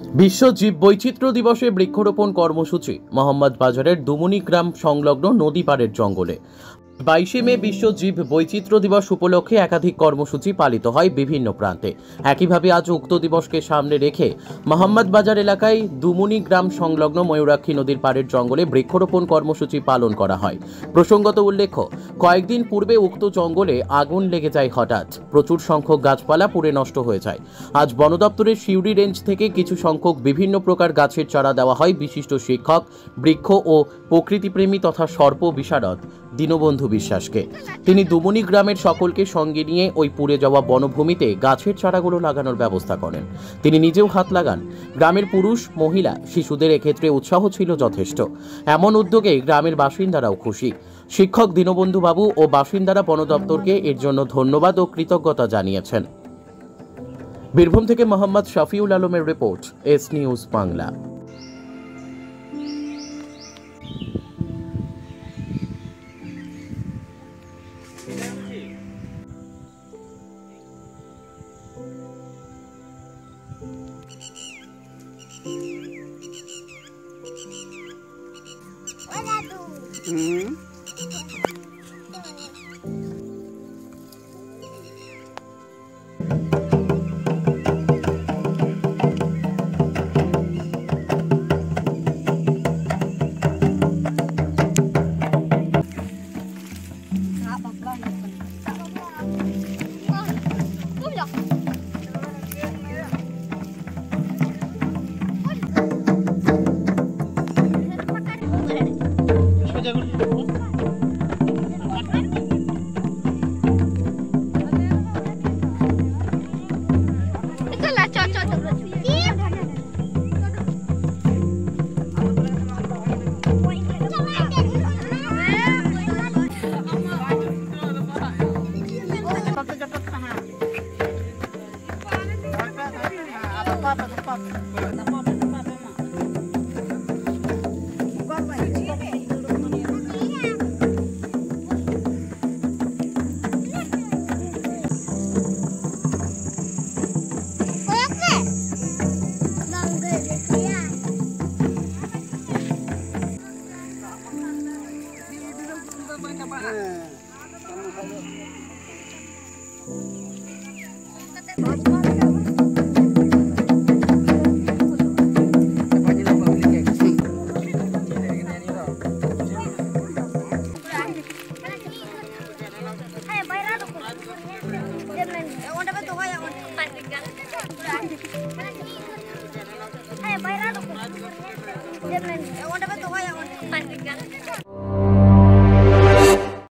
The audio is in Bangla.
বিশ্ব জীব বৈচিত্র্য দিবসে বৃক্ষরোপণ কর্মসূচি মোহাম্মদবাজারের দুমুনি গ্রাম সংলগ্ন নদী পাড়ের জঙ্গলে। 22 মে বিশ্ব জীব বৈচিত্র্য দিবস উপলক্ষে একাধিক কর্মসূচি পালিত হয় বিভিন্ন প্রান্তে। একইভাবে আজ উক্ত দিবসকে সামনে রেখে মোহাম্মদবাজার এলাকায় দুমুনি গ্রাম সংলগ্ন ময়ূরাক্ষী নদীর পাড়ের জঙ্গলে বৃক্ষরোপণ কর্মসূচি পালন করা হয়। প্রসঙ্গত উল্লেখ্য, কয়েকদিন পূর্বে উক্ত জঙ্গলে আগুন লেগে যায় হঠাৎ। প্রচুর সংখ্যক গাছপালা পুড়ে নষ্ট হয়ে যায়। আজ বন দপ্তরের সিউড়ি রেঞ্জ থেকে কিছু সংখ্যক বিভিন্ন প্রকার গাছের চারা দেওয়া হয় বিশিষ্ট শিক্ষক, বৃক্ষ ও প্রকৃতিপ্রেমী তথা সর্প বিশারদ দীনবন্ধু বিশ্বাসকে। তিনি দুমুনি গ্রামের সকলকে সঙ্গে নিয়ে ওই পুড়ে যাওয়া বনভূমিতে গাছের চারাগুলো লাগানোর ব্যবস্থা করেন। তিনি নিজেও হাত লাগান। গ্রামের পুরুষ, মহিলা, শিশুদের এক্ষেত্রে উৎসাহ ছিল যথেষ্ট। এমন উদ্যোগে গ্রামের বাসিন্দারাও খুশি। শিক্ষক দীনবন্ধু বাবু ও বাসিন্দারা বন দপ্তরকে এর জন্য ধন্যবাদ ও কৃতজ্ঞতা জানিয়েছেন। বীরভূম থেকে মোহাম্মদ শফিউল আলমের report, S news Bangla. Hey,